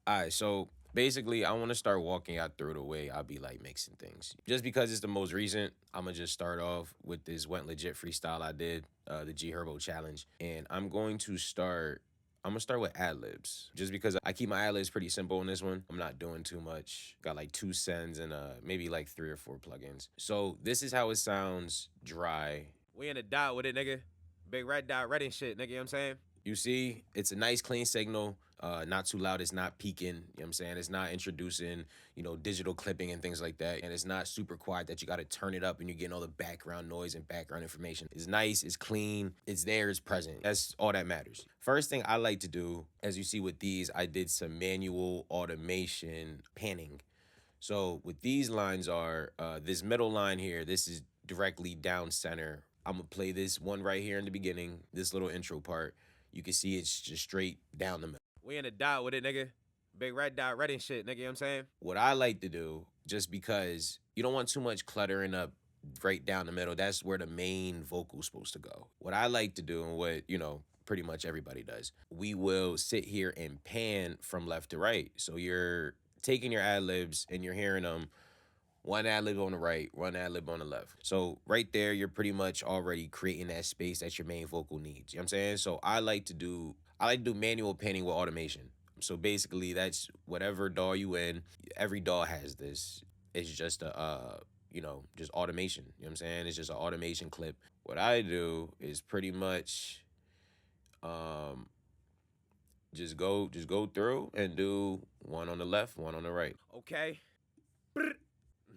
All right, so basically, I want to start walking out through the way I'll be like mixing things. Just because it's the most recent, I'm gonna just start off with this went legit freestyle I did, the G Herbo challenge, and I'm going to start. I'm gonna start with ad libs, just because I keep my ad libs pretty simple in this one. I'm not doing too much. Got like two sends and maybe like three or four plugins. So this is how it sounds dry. We in a dot with it, nigga. Big red dot, red and shit, nigga. You know what I'm saying? You see, it's a nice clean signal. Not too loud. It's not peaking. You know what I'm saying? It's not introducing, digital clipping and things like that. And it's not super quiet that you got to turn it up and you're getting all the background noise and background information. It's nice. It's clean. It's there. It's present. That's all that matters. First thing I like to do, as you see with these, I did some manual automation panning. So what these lines are, this middle line here, this is directly down center. I'm gonna play this one right here in the beginning, this little intro part. You can see it's just straight down the middle. We in a dot with it, nigga. Big red dot, red and shit, nigga. You know what I'm saying? What I like to do, just because you don't want too much cluttering up right down the middle, that's where the main vocal's supposed to go. What I like to do, and what, pretty much everybody does, we will sit here and pan from left to right. So you're taking your ad libs and you're hearing them one ad lib on the right, one ad lib on the left. So right there, you're pretty much already creating that space that your main vocal needs. You know what I'm saying? So I like to do manual panning with automation. So basically that's whatever DAW you in, every DAW has this. It's just just automation. You know what I'm saying? It's just an automation clip. What I do is pretty much um just go through and do one on the left, one on the right. Okay.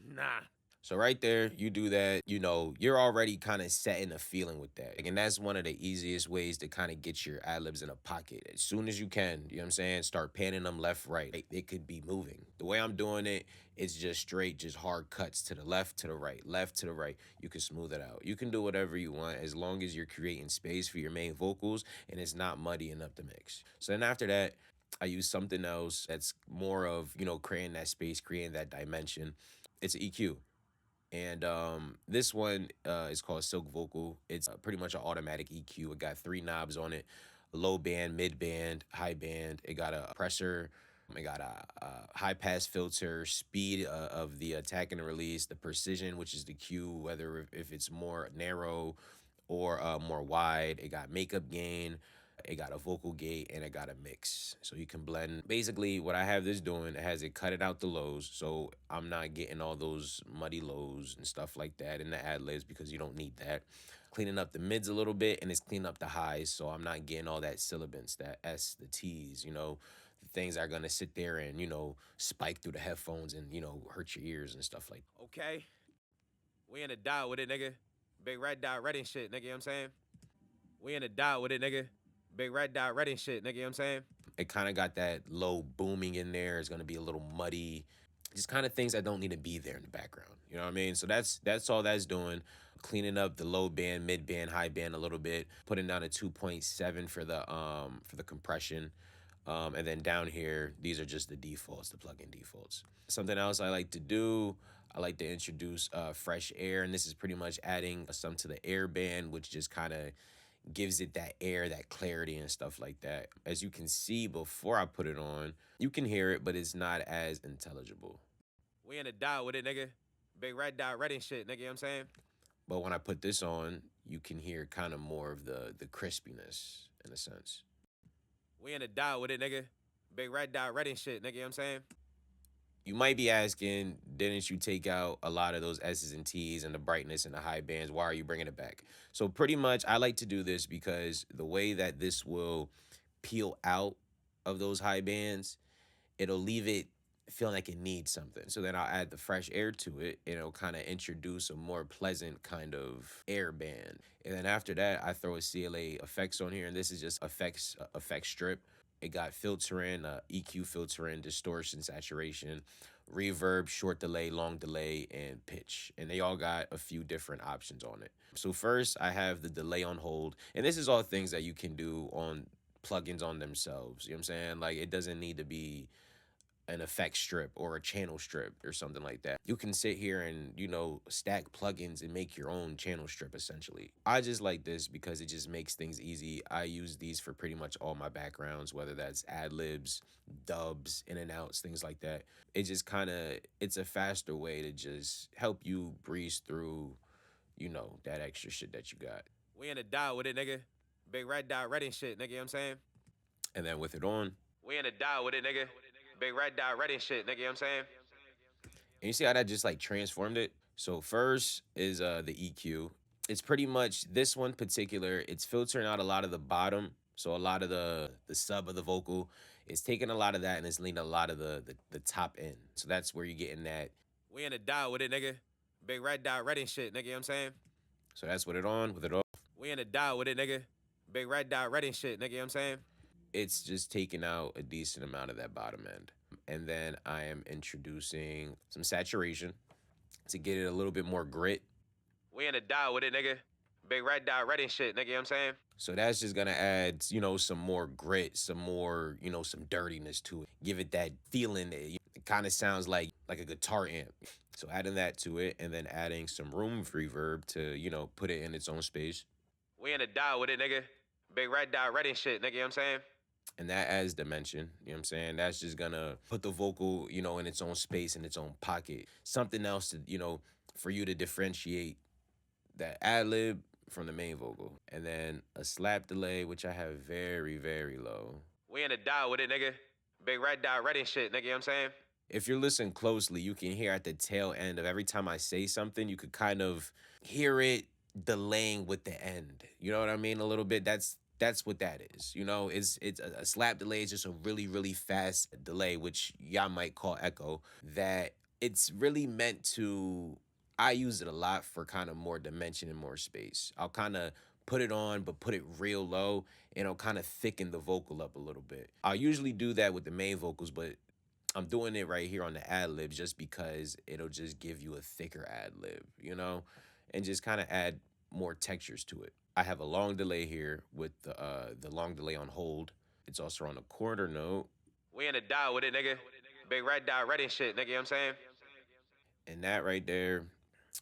Nah. So right there, you do that, you're already kind of setting a feeling with that. And that's one of the easiest ways to kind of get your ad libs in a pocket. As soon as you can, you know what I'm saying? Start panning them left, right. It could be moving. The way I'm doing it, it's just straight, just hard cuts to the left, to the right, left to the right. You can smooth it out. You can do whatever you want as long as you're creating space for your main vocals and it's not muddying up the mix. So then after that, I use something else that's more of, creating that space, creating that dimension. It's an EQ. And this one is called Silk Vocal. It's pretty much an automatic EQ. It got three knobs on it: low band, mid band, high band. It got a pressure. It got a high pass filter, speed of the attack and the release, the precision, which is the cue, whether if it's more narrow or more wide. It got makeup gain. It got a vocal gate and it got a mix. So you can blend. Basically, what I have this doing, it has it cut it out the lows. So I'm not getting all those muddy lows and stuff like that in the ad libs because you don't need that. Cleaning up the mids a little bit and it's cleaning up the highs. So I'm not getting all that syllabants, that S, the T's, the things that are gonna sit there and, spike through the headphones and, hurt your ears and stuff like that. Okay. We in a dot with it, nigga. Big red dot, red and shit, nigga, you know what I'm saying? We in a dot with it, nigga. Big red dot, red and shit, nigga, you know what I'm saying? It kind of got that low booming in there. It's gonna be a little muddy. Just kind of things that don't need to be there in the background. You know what I mean? So that's all that's doing. Cleaning up the low band, mid band, high band a little bit. Putting down a 2.7 for the compression. And then down here, these are just the defaults, the plugin defaults. Something else I like to do, I like to introduce fresh air, and this is pretty much adding some to the air band, which just kind of gives it that air, that clarity and stuff like that. As you can see before I put it on, you can hear it, but it's not as intelligible. We in a dot with it, nigga. Big red dot, red and shit, nigga, you know what I'm saying? But when I put this on, you can hear kind of more of the crispiness in a sense. We in a dot with it, nigga. Big red dot, red and shit, nigga, you know what I'm saying? You might be asking, didn't you take out a lot of those S's and T's and the brightness and the high bands? Why are you bringing it back? So pretty much, I like to do this because the way that this will peel out of those high bands, it'll leave it feeling like it needs something. So then I'll add the fresh air to it, and it'll kind of introduce a more pleasant kind of air band. And then after that, I throw a CLA effects on here, and this is just effect strip. It got filtering, EQ filtering, distortion, saturation, reverb, short delay, long delay, and pitch. And they all got a few different options on it. So first, I have the delay on hold. And this is all things that you can do on plugins on themselves. You know what I'm saying? Like, it doesn't need to be an effect strip or a channel strip or something like that. You can sit here and, stack plugins and make your own channel strip essentially. I just like this because it just makes things easy. I use these for pretty much all my backgrounds, whether that's ad libs, dubs, in and outs, things like that. It just it's a faster way to just help you breeze through, that extra shit that you got. We in the dot with it, nigga. Big red dot, red and shit, nigga, you know what I'm saying? And then with it on, we in the dot with it, nigga. Big red dot, red and shit, nigga, you know what I'm saying? And you see how that just like transformed it? So first is the EQ. It's pretty much this one particular, it's filtering out a lot of the bottom. So a lot of the sub of the vocal. It's taking a lot of that and it's leaning a lot of the top end. So that's where you're getting that. We in the dot with it, nigga. Big red dot, red and shit, nigga, you know what I'm saying? So that's with it on, with it off. We in the dot with it, nigga. Big red dot, red and shit, nigga, you know what I'm saying? It's just taking out a decent amount of that bottom end. And then I am introducing some saturation to get it a little bit more grit. We in the dot with it, nigga. Big red dot, red and shit, nigga, you know what I'm saying? So that's just gonna add, some more grit, some more, some dirtiness to it. Give it that feeling that it kind of sounds like a guitar amp. So adding that to it and then adding some room reverb to, put it in its own space. We in the dot with it, nigga. Big red dot, red and shit, nigga, you know what I'm saying? And that adds dimension, you know what I'm saying? That's just gonna put the vocal, in its own space, in its own pocket. Something else to, for you to differentiate that ad lib from the main vocal. And then a slap delay, which I have very, very low. We in the dot with it, nigga. Big red dot, red and shit, nigga, you know what I'm saying? If you're listening closely, you can hear at the tail end of every time I say something, you could kind of hear it delaying with the end. You know what I mean? A little bit. That's what that is. It's a slap delay is just a really, really fast delay, which y'all might call echo, that it's really meant to, I use it a lot for kind of more dimension and more space. I'll kind of put it on, but put it real low, and it'll kind of thicken the vocal up a little bit. I'll usually do that with the main vocals, but I'm doing it right here on the ad libs just because it'll just give you a thicker ad lib, and just kind of add more textures to it. I have a long delay here with the long delay on hold. It's also on a quarter note. We in the dot with it, nigga. Big red dot, red and shit, nigga, you know what I'm saying? And that right there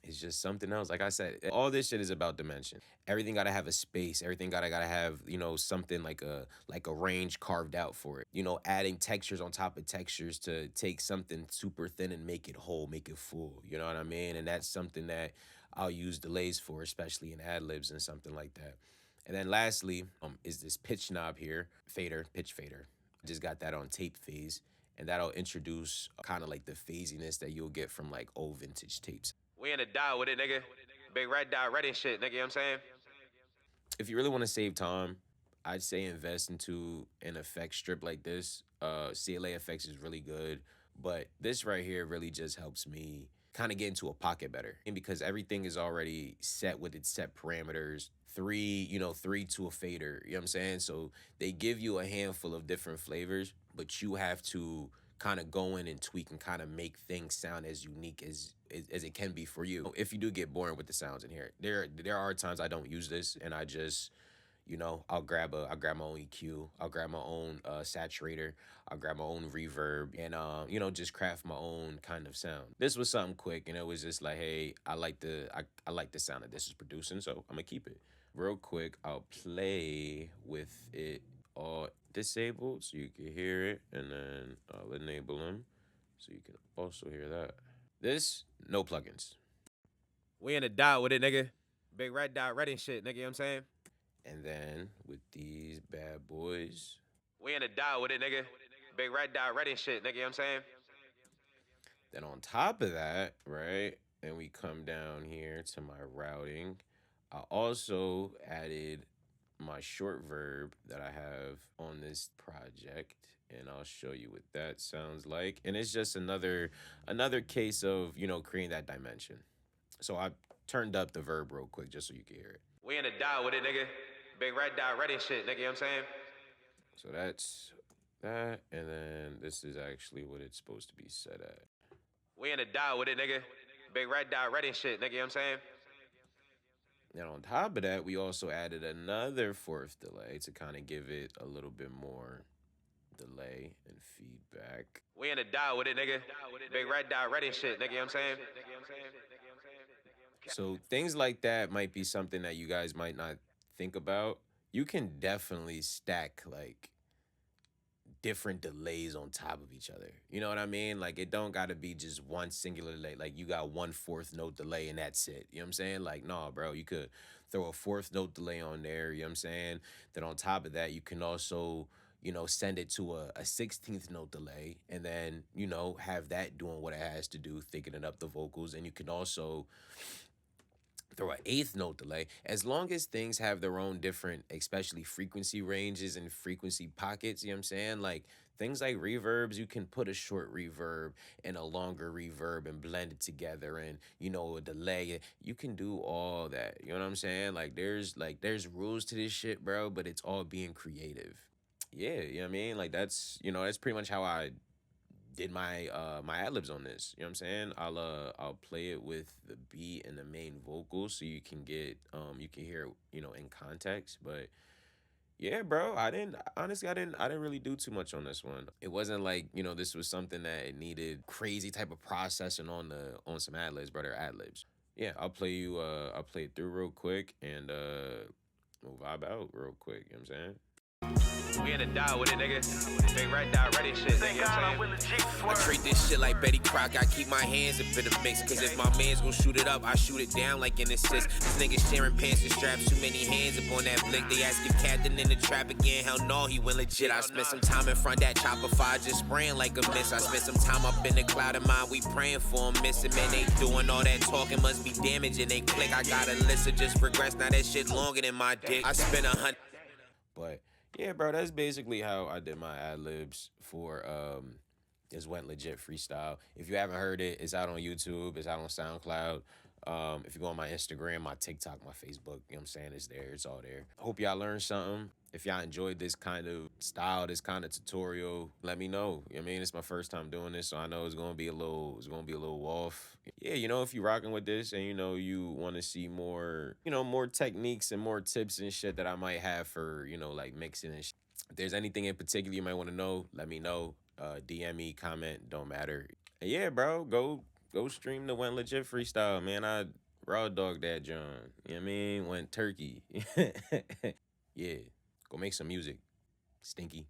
is just something else. Like I said, all this shit is about dimension. Everything gotta have a space. Everything gotta have, something like a range carved out for it. Adding textures on top of textures to take something super thin and make it whole, make it full. You know what I mean? And that's something that I'll use delays for, especially in ad libs and something like that. And then lastly, is this pitch knob here, pitch fader. I just got that on tape phase, and that'll introduce kind of like the phasiness that you'll get from like old vintage tapes. We in the dot with it, nigga. Big red dot, red and shit, nigga, you know what I'm saying? If you really want to save time, I'd say invest into an effect strip like this. CLA effects is really good, but this right here really just helps me kind of get into a pocket better. And because everything is already set with its set parameters, three to a fader, you know what I'm saying? So they give you a handful of different flavors, but you have to kind of go in and tweak and kind of make things sound as unique as it can be for you. If you do get bored with the sounds in here, there are times I don't use this and I just, I'll grab my own EQ, I'll grab my own saturator, I'll grab my own reverb, and just craft my own kind of sound. This was something quick, and it was just like, hey, I like the sound that this is producing, so I'm gonna keep it. Real quick, I'll play with it all disabled so you can hear it, and then I'll enable them so you can also hear that. This, no plugins. We in the dot with it, nigga. Big red dot, red and shit, nigga, you know what I'm saying? And then with these bad boys, we in the dot with it, nigga. Big red dot, red and shit, nigga, you know what I'm saying? Then on top of that, right, and we come down here to my routing, I also added my short verb that I have on this project, and I'll show you what that sounds like. And it's just another case of, creating that dimension. So I turned up the verb real quick just so you can hear it. We in the dot with it, nigga. Big red dot, red and shit, nigga, you know what I'm saying? So that's that, and then this is actually what it's supposed to be set at. We in the dot with it, nigga. Big red dot, red and shit, nigga, you know what I'm saying? And on top of that, we also added another fourth delay to kind of give it a little bit more delay and feedback. We in the dial with it, nigga. Big red dot, ready shit, nigga, you know what I'm saying? So things like that might be something that you guys might not think about. You can definitely stack like different delays on top of each other. You know what I mean? Like it don't gotta be just one singular delay. Like you got one fourth note delay and that's it. You know what I'm saying? Like, no, bro, you could throw a fourth note delay on there, you know what I'm saying? Then on top of that, you can also, send it to a 16th note delay and then, have that doing what it has to do, thickening up the vocals. And you can also throw an eighth note delay, as long as things have their own different, especially frequency ranges and frequency pockets, you know what I'm saying? Like things like reverbs, you can put a short reverb and a longer reverb and blend it together and, a delay. You can do all that. You know what I'm saying? There's rules to this shit, bro, but it's all being creative. Yeah, you know what I mean? Like that's pretty much how I did my ad libs on this. You know what I'm saying? I'll play it with the beat and the main vocals so you can get you can hear it, in context. But yeah, bro, I didn't really do too much on this one. It wasn't like, this was something that it needed crazy type of processing on some ad libs, brother, ad libs. Yeah, I'll play it through real quick and we'll vibe out real quick, you know what I'm saying? We in the dial with it, nigga. Big red dot, ready shit, nigga. You know what I'm saying? I treat this shit like Betty Crock. I keep my hands up in the mix. Cause if my man's gon' shoot it up, I shoot it down like an assist. This nigga sharing pants and straps. Too many hands up on that blick. They ask if Captain in the trap again. Hell no, he went legit. I spent some time in front that chopper fire, just spraying like a miss. I spent some time up in the cloud of mine. We praying for him, missing. Man, they doing all that talking. Must be damaging. They click. I got a list of just regrets. Now that shit longer than my dick. I spent 100. But yeah, bro, that's basically how I did my ad libs for this Went Legit freestyle. If you haven't heard it, it's out on YouTube, it's out on SoundCloud. If you go on my Instagram, my TikTok, my Facebook, you know what I'm saying, it's there, it's all there. Hope y'all learned something. If y'all enjoyed this kind of style, this kind of tutorial, let me know. You know what I mean, it's my first time doing this, so I know it's gonna be a little off. Yeah, if you're rocking with this and you want to see more, more techniques and more tips and shit that I might have for, like mixing and shit. If there's anything in particular you might want to know, let me know. DM me, comment, don't matter. And yeah, bro, go stream the Went Legit freestyle, man. I raw dog that John. You know what I mean? Went turkey. Yeah. Go make some music. Stinky.